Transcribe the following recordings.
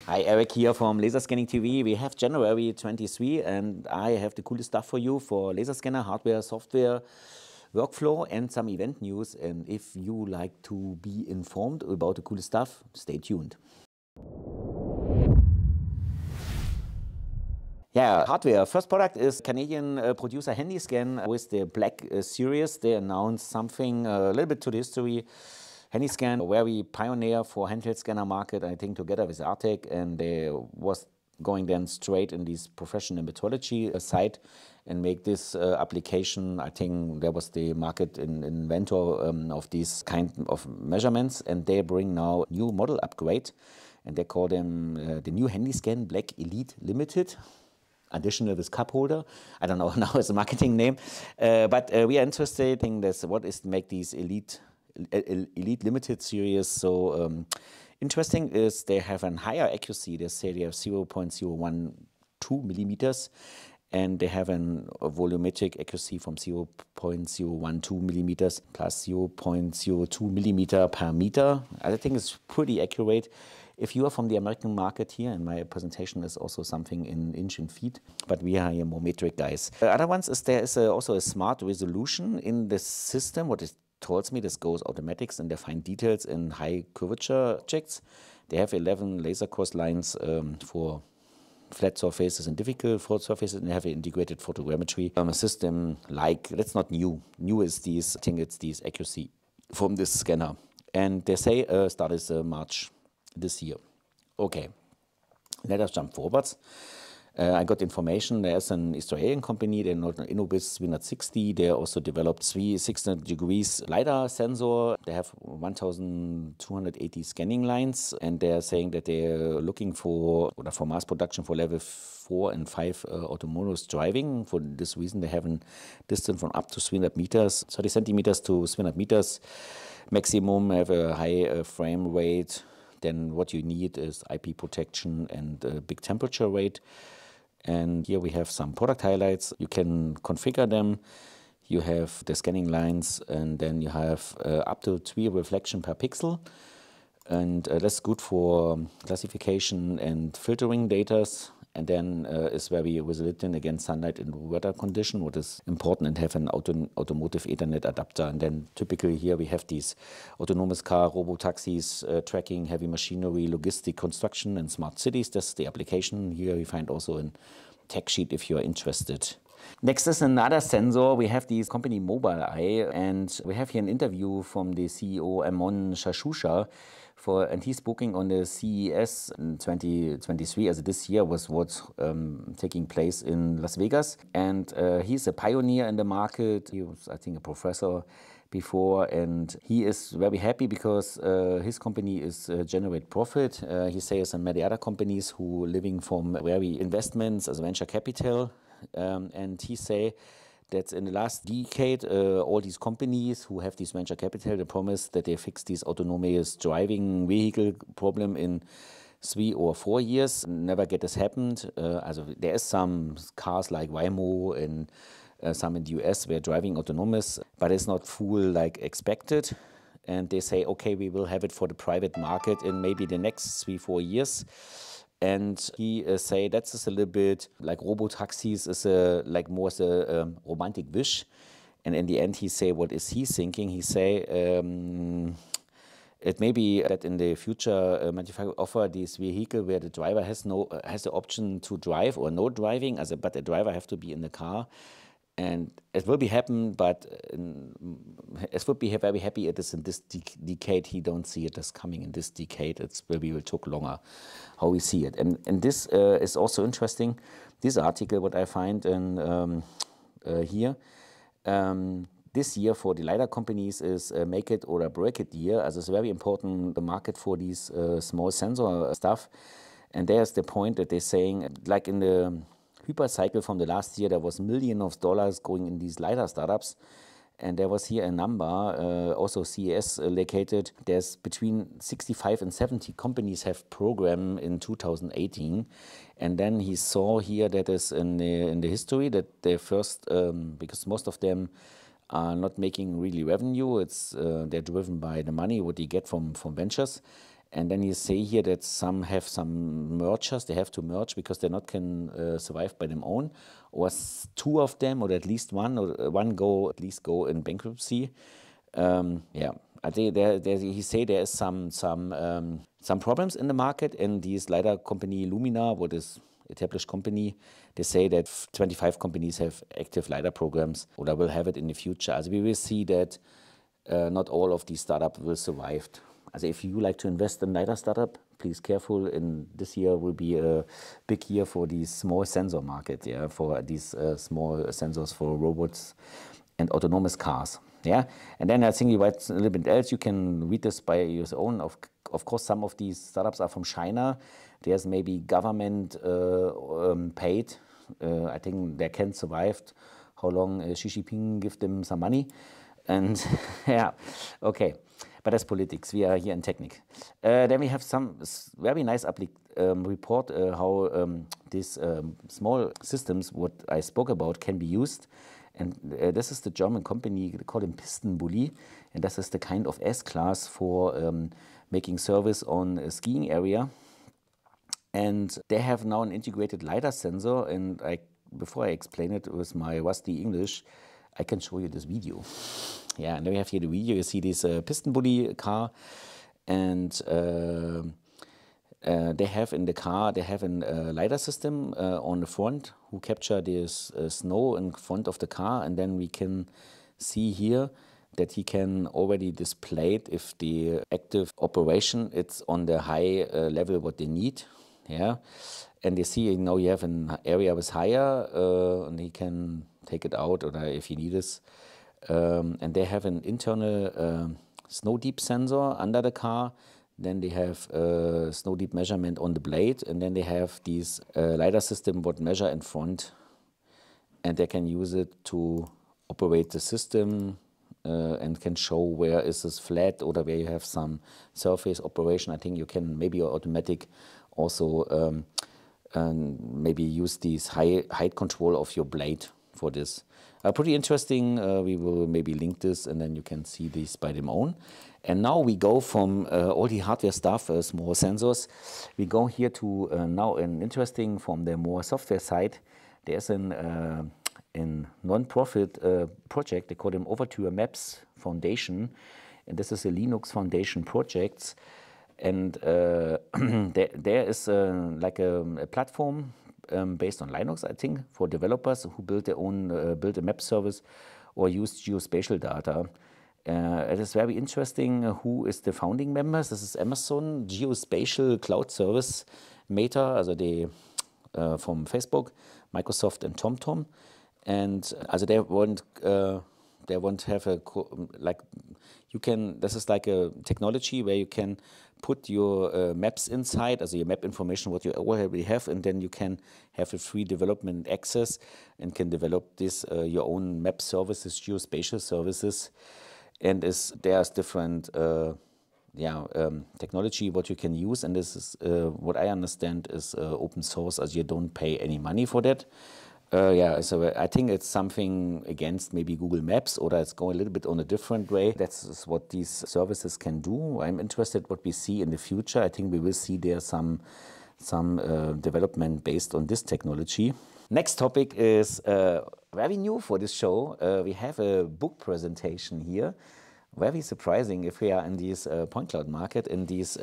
Hi, Eric here from Laser Scanning TV. We have January 23 and I have the coolest stuff for you for laser scanner, hardware, software, workflow and some event news. And if you like to be informed about the coolest stuff, stay tuned. Yeah, hardware. First product is Canadian producer HandyScan with the Black series. They announced something a little bit to the history. HandyScan, where we pioneer for handheld scanner market, I think together with Artec, and they was going then straight in this professional metrology side and make this application. I think there was the market inventor of these kind of measurements, and they bring now new model upgrade, and they call them the new HandyScan Black Elite Limited. Additional with cup holder. I don't know now it's a marketing name, but we are interested in this. What is to make these Elite Limited series so interesting is they have a higher accuracy. They say they have 0.012 millimeters, and they have a volumetric accuracy from 0.012 millimeters plus 0.02 millimeter per meter. I think it's pretty accurate. If you are from the American market here, and my presentation is also something in inch and feet, but we are here more metric guys. The other ones is there is also a smart resolution in the system. What it tells me, this goes automatics and they find details in high curvature objects. They have 11 laser course lines for flat surfaces and difficult flat surfaces, and they have an integrated photogrammetry system. Like, that's not new. New is these, I think it's this accuracy from this scanner. And they say start is March this year. Okay, let us jump forwards. I got information, there's an Israeli company, they're not an Innobis 360, they also developed 600 degrees LiDAR sensor. They have 1,280 scanning lines, and they're saying that they're looking for mass production for level 4 and 5 autonomous driving. For this reason, they have a distance from up to 300 meters, 30 centimeters to 300 meters. Maximum have a high frame rate. Then what you need is IP protection and big temperature rate. And here we have some product highlights. You can configure them. You have the scanning lines, and then you have up to 3 reflection per pixel. And that's good for classification and filtering data. And then is very resilient against sunlight and weather condition, what is important, and have an automotive Ethernet adapter. And then typically here we have these autonomous car, robo-taxis, tracking, heavy machinery, logistic construction, and smart cities. That's the application. Here we find also a tech sheet if you are interested. Next is another sensor. We have this company Mobileye, and we have here an interview from the CEO Amon Shashusha, and he's booking on the CES in 2023, as this year was what's taking place in Las Vegas. And he's a pioneer in the market. He was, I think, a professor before, and he is very happy because his company is generate profit. He says, and many other companies who living from very investments as venture capital. And he say that in the last decade, all these companies who have this venture capital, they promise that they fix this autonomous driving vehicle problem in 3 or 4 years. Never get this happened. There is some cars like Waymo and some in the US where driving autonomous, but it's not full like expected. And they say, okay, we will have it for the private market in maybe the next 3-4 years. And he say that's just a little bit like robo-taxis is like more as a romantic wish. And in the end, he say, what is he thinking? He say, it may be that in the future, manufacturer offer this vehicle where the driver has the option to drive or no driving, but the driver have to be in the car. And it will be happen, but it would be very happy it is in this decade. He don't see it as coming in this decade. It's maybe will take longer how we see it. And this is also interesting. This article, what I find in here, this year for the LiDAR companies is make it or break it year. As it's very important, the market for these small sensor stuff. And there's the point that they're saying, like in the hyper cycle from the last year, there was millions of dollars going in these LiDAR startups. And there was here a number, also CES located. There's between 65 and 70 companies have program in 2018. And then he saw here that is in the history that they first, because most of them are not making really revenue. They're driven by the money what they get from ventures. And then you say here that some have some mergers, they have to merge because they not can survive by them own, or two of them, or at least one, or one go at least go in bankruptcy. Yeah, I think he say there is some problems in the market, and this LiDAR company Lumina, what is established company, they say that 25 companies have active LiDAR programs or will have it in the future. As we will see that not all of these startups will survive. Also if you like to invest in LiDAR startup, please careful. In this year will be a big year for the small sensor market, yeah, for these small sensors for robots and autonomous cars. Yeah, and then I think you write a little bit else. You can read this by your own. Of course, some of these startups are from China. There's maybe government paid. I think they can survive. How long Xi Jinping give them some money, and yeah, okay. But that's politics. We are here in technique. Then we have some very nice report how these small systems, what I spoke about, can be used. And this is the German company, they call them Pistenbully. And this is the kind of S-class for making service on a skiing area. And they have now an integrated LiDAR sensor. And before I explain it with my rusty English, I can show you this video. Yeah, and then we have here the video. You see this Pistenbully car, and they have in the car, they have a LiDAR system on the front who capture this snow in front of the car, and then we can see here that he can already display it if the active operation it's on the high level what they need. Yeah, and you see now you have an area with higher, and he can take it out, or if he needs. And they have an internal snow deep sensor under the car. Then they have snow deep measurement on the blade, and then they have these LiDAR system what measure in front, and they can use it to operate the system and can show where is this flat or where you have some surface operation. I think you can maybe automatic also maybe use this height control of your blade for this. Pretty interesting. We will maybe link this, and then you can see this by them own. And now we go from all the hardware stuff, small sensors, we go here to now an interesting from the more software side. There's a non-profit project. They call them Overture Maps Foundation, and this is a Linux Foundation project. And there is like a platform based on Linux, I think, for developers who build their own, build a map service or use geospatial data. It is very interesting who is the founding members. This is Amazon Geospatial Cloud Service, Meta, also from Facebook, Microsoft and TomTom. And also they want to have this is like a technology where you can put your maps inside, also your map information, what you already have, and then you can have a free development access and can develop this, your own map services, geospatial services. And there's different technology what you can use, and this is what I understand is open source, as you don't pay any money for that. So I think it's something against maybe Google Maps, or it's going a little bit on a different way. That's what these services can do. I'm interested what we see in the future. I think we will see there some development based on this technology. Next topic is very new for this show. We have a book presentation here. Very surprising if we are in this point cloud market. In this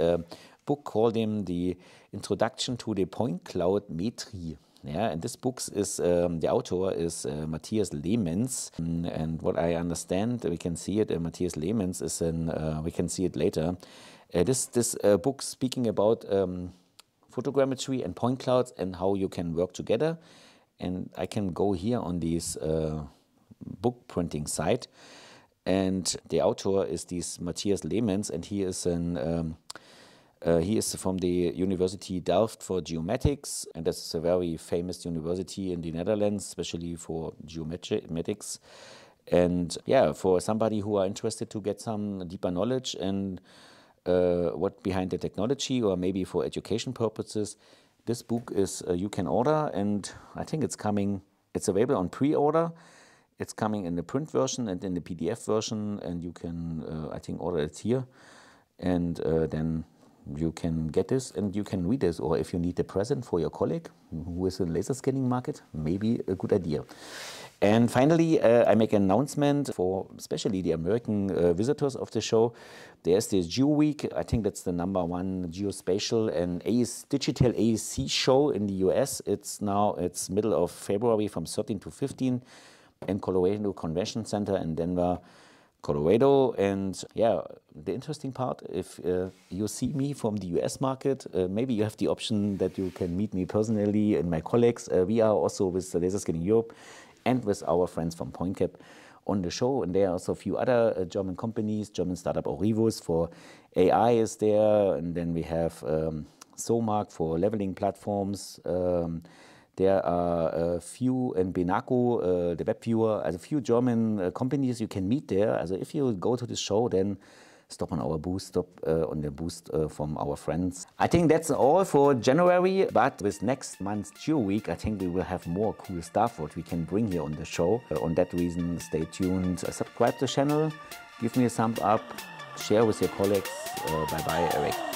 book called The Introduction to the Point Cloud Metri. Yeah, and this book is, the author is Matthias Lehmens, and what I understand, we can see it, Matthias Lehmens is we can see it later. This book speaking about photogrammetry and point clouds and how you can work together. And I can go here on this book printing site, and the author is this Matthias Lehmens, and he is from the University Delft for geomatics, and that's a very famous university in the Netherlands, especially for geomatics. And yeah, for somebody who are interested to get some deeper knowledge and what behind the technology, or maybe for education purposes, this book is you can order, and I think it's coming. It's available on pre-order. It's coming in the print version and in the PDF version, and you can I think order it here, and then you can get this and you can read this. Or if you need a present for your colleague who is in laser scanning market, maybe a good idea. And finally, I make an announcement for especially the American visitors of the show. There's this GeoWeek. I think that's the #1 geospatial and digital AEC show in the US. It's middle of February from 13 to 15 in Colorado Convention Center in Denver, Colorado. And yeah, the interesting part, if you see me from the US market, maybe you have the option that you can meet me personally and my colleagues. We are also with the Laser Scanning Europe and with our friends from PointCap on the show. And there are also a few other German companies, German startup Aurivus for AI is there. And then we have SOMARK for leveling platforms. There are a few in Benaco, the web viewer, a few German companies you can meet there. Also if you go to the show, then stop on our booth, stop on the booth from our friends. I think that's all for January, but with next month's GeoWeek, I think we will have more cool stuff what we can bring here on the show. On that reason, stay tuned, subscribe to the channel, give me a thumb up, share with your colleagues. Bye-bye, Eric.